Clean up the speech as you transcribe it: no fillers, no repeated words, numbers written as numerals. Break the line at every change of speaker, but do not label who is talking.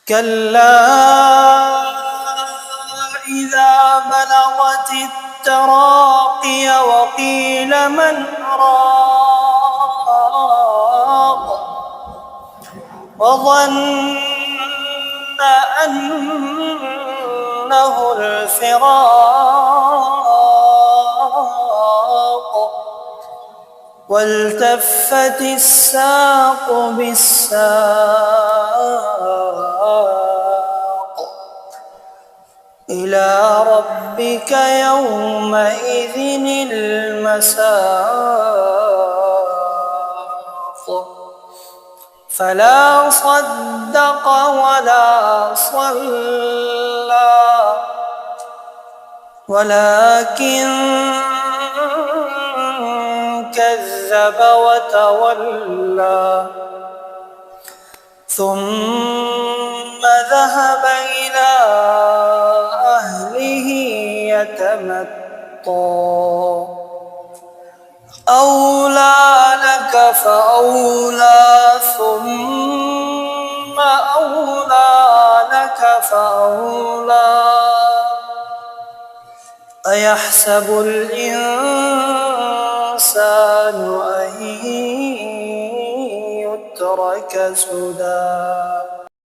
كلا إذا بلغت التراقي وقيل من راق وظن أنه الفراق والتفت الساق بالساق إلى ربك يومئذ المساق فلا صدق ولا صلى ولكن كذب وتولى ثم ذهب إلى أهله يتمطى أولى لك فأولى ثم أولى لك فأولى أيحسب الإنسان أن يترك سدى